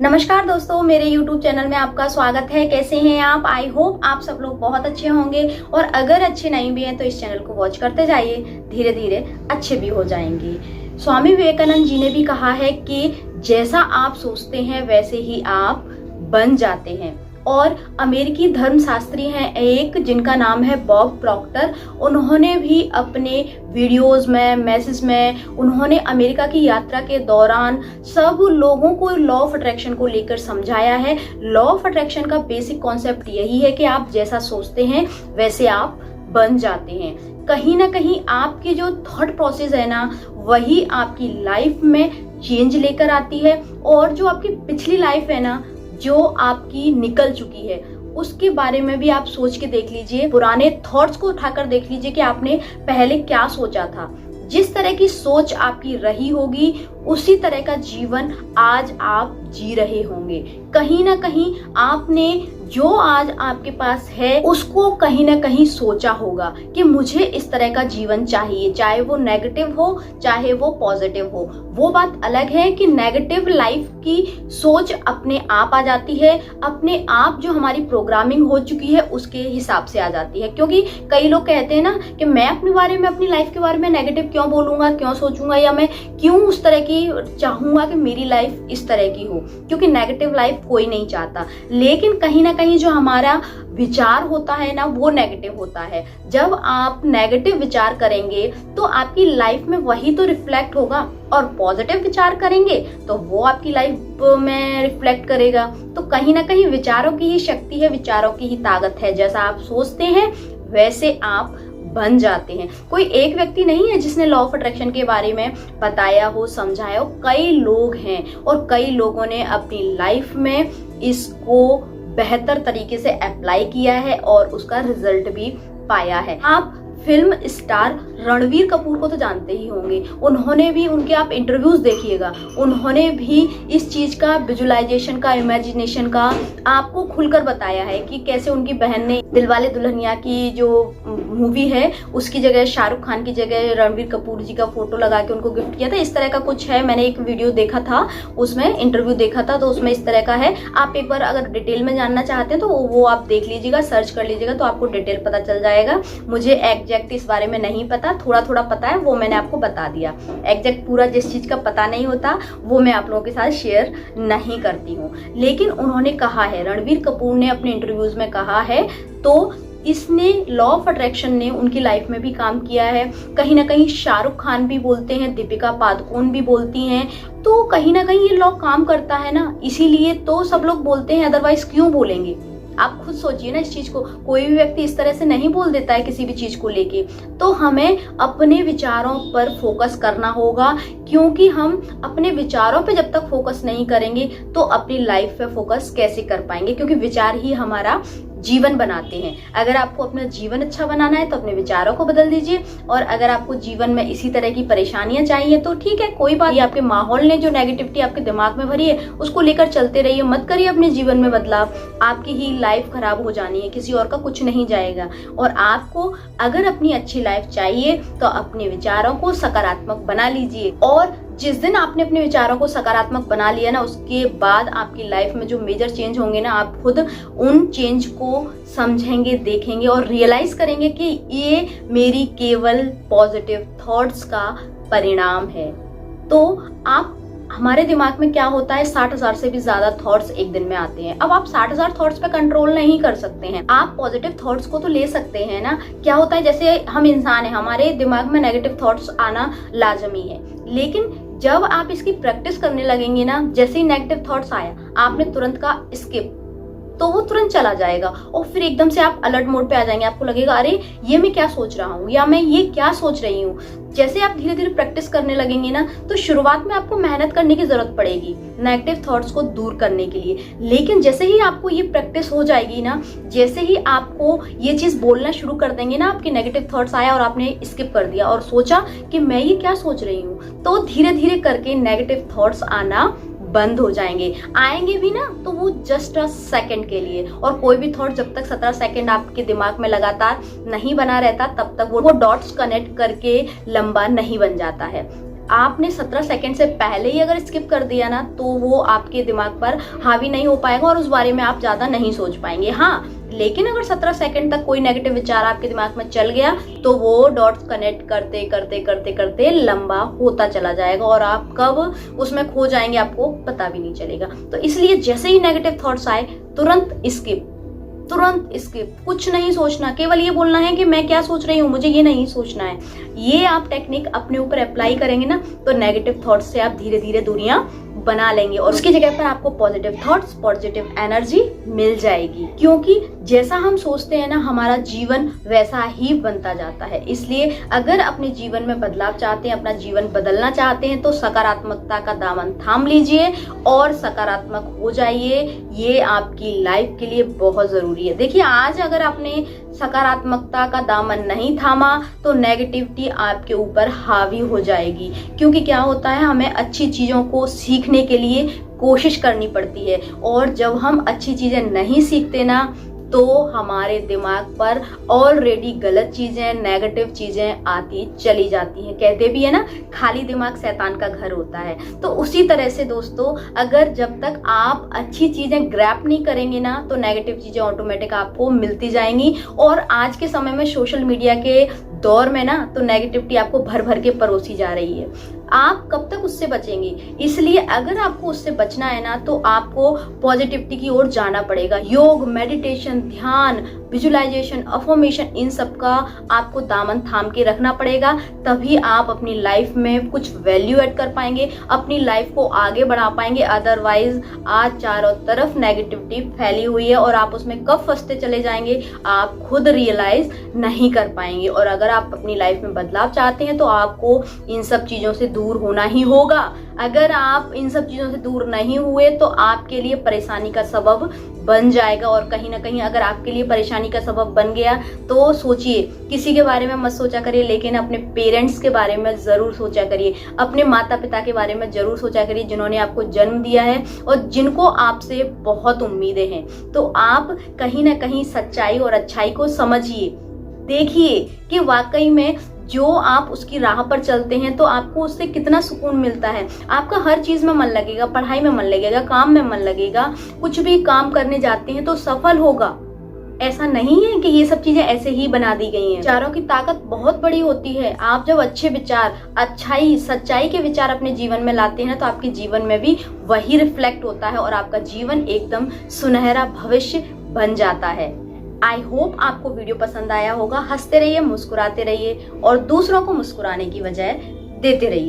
नमस्कार दोस्तों, मेरे YouTube चैनल में आपका स्वागत है। कैसे हैं आप? आई होप आप सब लोग बहुत अच्छे होंगे और अगर अच्छे नहीं भी हैं तो इस चैनल को वॉच करते जाइए, धीरे धीरे अच्छे भी हो जाएंगे। स्वामी विवेकानंद जी ने भी कहा है कि जैसा आप सोचते हैं वैसे ही आप बन जाते हैं। और अमेरिकी धर्मशास्त्री हैं एक, जिनका नाम है बॉब प्रॉक्टर। उन्होंने भी अपने वीडियोस में, मैसेज में, उन्होंने अमेरिका की यात्रा के दौरान सब लोगों को लॉ ऑफ अट्रैक्शन को लेकर समझाया है। लॉ ऑफ अट्रैक्शन का बेसिक कॉन्सेप्ट यही है कि आप जैसा सोचते हैं वैसे आप बन जाते हैं। कहीं ना कहीं आपकी जो थॉट प्रोसेस है ना, वही आपकी लाइफ में चेंज लेकर आती है। और जो आपकी पिछली लाइफ है ना, जो आपकी निकल चुकी है, उसके बारे में भी आप सोच के देख लीजिए। पुराने थॉट्स को उठाकर देख लीजिए कि आपने पहले क्या सोचा था। जिस तरह की सोच आपकी रही होगी उसी तरह का जीवन आज आप जी रहे होंगे। कहीं ना कहीं आपने जो आज आपके पास है उसको कहीं ना कहीं सोचा होगा कि मुझे इस तरह का जीवन चाहिए, चाहे वो नेगेटिव हो चाहे वो पॉजिटिव हो। वो बात अलग है कि नेगेटिव लाइफ की सोच अपने आप आ जाती है, अपने आप जो हमारी प्रोग्रामिंग हो चुकी है उसके हिसाब से आ जाती है। क्योंकि कई लोग कहते हैं ना कि मैं अपने बारे में, अपनी लाइफ के बारे में नेगेटिव क्यों बोलूंगा, क्यों सोचूंगा, या मैं क्यों उस तरह की चाहूंगा कि मेरी लाइफ इस तरह की हो, क्योंकि नेगेटिव लाइफ कोई नहीं चाहता। लेकिन कहीं ना कहीं जो हमारा विचार होता है ना, वो नेगेटिव होता है। जब आप नेगेटिव विचार करेंगे तो आपकी लाइफ में वही तो रिफ्लेक्ट होगा, और पॉजिटिव विचार करेंगे तो वो आपकी लाइफ में रिफ्लेक्ट करेगा। तो कहीं ना कहीं विचारों की ही शक्ति है, विचारों की ही ताकत है। जैसा आप सोचते हैं वैसे आप बन जाते हैं। कोई एक व्यक्ति नहीं है जिसने लॉ ऑफ अट्रैक्शन के बारे में बताया हो, समझाया हो। कई लोग हैं और कई लोगों ने अपनी लाइफ में इसको बेहतर तरीके से अप्लाई किया है और उसका रिजल्ट भी पाया है। आप फिल्म स्टार रणवीर कपूर को तो जानते ही होंगे। उन्होंने भी, उनके आप इंटरव्यूज देखिएगा, उन्होंने भी इस चीज का विजुअलाइजेशन का, इमेजिनेशन का आपको खुलकर बताया है कि कैसे उनकी बहन ने दिलवाले दुल्हनिया की जो मूवी है उसकी जगह शाहरुख खान की जगह रणवीर कपूर जी का फोटो लगा के उनको गिफ्ट किया था। इस तरह का कुछ है। मैंने एक वीडियो देखा था, उसमें इंटरव्यू देखा था, तो उसमें इस तरह का है। आप एक बार अगर डिटेल में जानना चाहते हैं तो वो आप देख लीजिएगा, सर्च कर लीजिएगा, तो आपको डिटेल पता चल जाएगा। मुझे एग्जैक्ट इस बारे में नहीं पता, थोड़ा थोड़ा पता है, वो मैंने आपको बता दिया। एग्जैक्ट पूरा जिस चीज का पता नहीं होता वो मैं आप लोगों के साथ शेयर नहीं करती हूँ। लेकिन उन्होंने कहा है, रणवीर कपूर ने अपने इंटरव्यूज में कहा है, तो इसने लॉ ऑफ अट्रैक्शन ने उनकी लाइफ में भी काम किया है। कहीं ना कहीं शाहरुख खान भी बोलते हैं, दीपिका पादुकोण भी बोलती हैं। तो कहीं ना कहीं ये लॉ काम करता है ना, इसीलिए तो सब लोग बोलते हैं, अदरवाइज क्यों बोलेंगे। आप खुद सोचिए ना इस चीज को। कोई भी व्यक्ति इस तरह से नहीं बोल देता है किसी भी चीज को लेके। तो हमें अपने विचारों पर फोकस करना होगा, क्योंकि हम अपने विचारों पे जब तक फोकस नहीं करेंगे तो अपनी लाइफ पे फोकस कैसे कर पाएंगे, क्योंकि विचार ही हमारा जीवन बनाते हैं। अगर आपको अपना जीवन अच्छा बनाना है तो अपने विचारों को बदल दीजिए, और अगर आपको जीवन में इसी तरह की परेशानियां चाहिए तो ठीक है, कोई बात नहीं। आपके माहौल ने जो नेगेटिविटी आपके दिमाग में भरी है उसको लेकर चलते रहिए, मत करिए अपने जीवन में बदलाव। आपकी ही लाइफ खराब हो जानी है, किसी और का कुछ नहीं जाएगा। और आपको अगर अपनी अच्छी लाइफ चाहिए तो अपने विचारों को सकारात्मक बना लीजिए। और जिस दिन आपने अपने विचारों को सकारात्मक बना लिया ना, उसके बाद आपकी लाइफ में जो मेजर चेंज होंगे ना, आप खुद उन चेंज को समझेंगे, देखेंगे और रियलाइज करेंगे कि ये मेरी केवल पॉजिटिव थॉट्स का परिणाम है। तो आप, हमारे दिमाग में क्या होता है, 60,000 से भी ज्यादा थॉट्स एक दिन में आते हैं। अब आप 60,000 थॉट्स पे कंट्रोल नहीं कर सकते हैं, आप पॉजिटिव थॉट्स को तो ले सकते हैं ना। क्या होता है, जैसे हम इंसान हैं, हमारे दिमाग में नेगेटिव थॉट्स आना लाजमी है, लेकिन जब आप इसकी प्रैक्टिस करने लगेंगे ना, जैसे ही नेगेटिव थॉट्स आया आपने तुरंत का स्किप, तो वो तुरंत चला जाएगा और फिर एकदम से आप अलर्ट मोड पे आ जाएंगे। आपको लगेगा अरे ये मैं क्या सोच रहा हूँ, या मैं ये क्या सोच रही हूँ। जैसे आप धीरे धीरे प्रैक्टिस करने लगेंगे ना, तो शुरुआत में आपको मेहनत करने की जरूरत पड़ेगी नेगेटिव थॉट्स को दूर करने के लिए। लेकिन जैसे ही आपको ये प्रैक्टिस हो जाएगी ना, जैसे ही आपको ये चीज बोलना शुरू कर देंगे ना, आपके नेगेटिव थॉट्स आया और आपने स्किप कर दिया और सोचा कि मैं ये क्या सोच रही हूँ, तो धीरे धीरे करके नेगेटिव थॉट्स आना बंद हो जाएंगे। आएंगे भी ना तो वो जस्ट अ सेकंड के लिए, और कोई भी थॉट जब तक 17 सेकंड आपके दिमाग में लगातार नहीं बना रहता तब तक वो डॉट्स कनेक्ट करके लंबा नहीं बन जाता है। आपने 17 सेकंड से पहले ही अगर स्किप कर दिया ना तो वो आपके दिमाग पर हावी नहीं हो पाएगा और उस बारे में आप ज्यादा नहीं सोच पाएंगे। हाँ, लेकिन अगर 17 सेकंड तक कोई नेगेटिव विचार आपके दिमाग में चल गया तो वो डॉट्स कनेक्ट करते करते करते करते लंबा होता चला जाएगा और आप कब उसमें खो जाएंगे आपको पता भी नहीं चलेगा। तो इसलिए जैसे ही नेगेटिव थॉट्स आए तुरंत स्किप, कुछ नहीं सोचना, केवल ये बोलना है कि मैं क्या सोच रही हूँ, मुझे ये नहीं सोचना है। ये आप टेक्निक अपने ऊपर अप्लाई करेंगे ना तो नेगेटिव थॉट्स से आप धीरे धीरे दूरियां बना लेंगे और उसकी जगह पर आपको पॉजिटिव थॉट्स, पॉजिटिव एनर्जी मिल जाएगी। क्योंकि जैसा हम सोचते हैं ना हमारा जीवन वैसा ही बनता जाता है। इसलिए अगर अपने जीवन में बदलाव चाहते हैं, अपना जीवन बदलना चाहते हैं तो सकारात्मकता का दामन थाम लीजिए और सकारात्मक हो जाइए। ये आपकी लाइफ के लिए बहुत जरूरी है। देखिए, आज अगर आपने सकारात्मकता का दामन नहीं थामा तो नेगेटिविटी आपके ऊपर हावी हो जाएगी। क्योंकि क्या होता है, हमें अच्छी चीजों को सीखने के लिए कोशिश करनी पड़ती है और जब हम अच्छी चीजें नहीं सीखते ना तो हमारे दिमाग पर ऑलरेडी गलत चीजें, नेगेटिव चीजें आती चली जाती हैं। कहते भी है ना, खाली दिमाग शैतान का घर होता है। तो उसी तरह से दोस्तों, अगर जब तक आप अच्छी चीजें ग्रैप नहीं करेंगे ना तो नेगेटिव चीजें ऑटोमेटिक आपको मिलती जाएंगी। और आज के समय में सोशल मीडिया के दौर में ना तो नेगेटिविटी आपको भर भर के परोसी जा रही है। आप कब तक उससे बचेंगे? इसलिए अगर आपको उससे बचना है ना तो आपको पॉजिटिविटी की ओर जाना पड़ेगा। योग, मेडिटेशन, ध्यान, विजुअलाइजेशन, अफर्मेशन, इन सब का आपको दामन थाम के रखना पड़ेगा। तभी आप अपनी लाइफ में कुछ वैल्यू ऐड कर पाएंगे, अपनी लाइफ को आगे बढ़ा पाएंगे। अदरवाइज आज चारों तरफ नेगेटिविटी फैली हुई है और आप उसमें कब फंसते चले जाएंगे आप खुद रियलाइज नहीं कर पाएंगे। और अगर आप अपनी लाइफ में बदलाव चाहते हैं तो आपको इन सब चीजों से दूर होना ही होगा। अगर आप इन सब चीजों से दूर नहीं हुए तो आपके लिए परेशानी का सबब बन जाएगा। और कहीं ना कहीं अगर आपके लिए परेशानी का सबब बन गया तो सोचिए, किसी के बारे में मत सोचा करिए लेकिन अपने पेरेंट्स के बारे में जरूर सोचा करिए, अपने माता पिता के बारे में जरूर सोचा करिए जिन्होंने आपको जन्म दिया है और जिनको आपसे बहुत उम्मीदें हैं। तो आप कहीं ना कहीं सच्चाई और अच्छाई को समझिए, देखिए कि वाकई में जो आप उसकी राह पर चलते हैं तो आपको उससे कितना सुकून मिलता है। आपका हर चीज में मन लगेगा, पढ़ाई में मन लगेगा, काम में मन लगेगा, कुछ भी काम करने जाते हैं तो सफल होगा। ऐसा नहीं है कि ये सब चीजें ऐसे ही बना दी गई हैं। विचारों की ताकत बहुत बड़ी होती है। आप जब अच्छे विचार, अच्छाई, सच्चाई के विचार अपने जीवन में लाते हैं तो आपके जीवन में भी वही रिफ्लेक्ट होता है और आपका जीवन एकदम सुनहरा भविष्य बन जाता है। आई होप आपको वीडियो पसंद आया होगा। हंसते रहिए, मुस्कुराते रहिए और दूसरों को मुस्कुराने की वजह देते रहिए।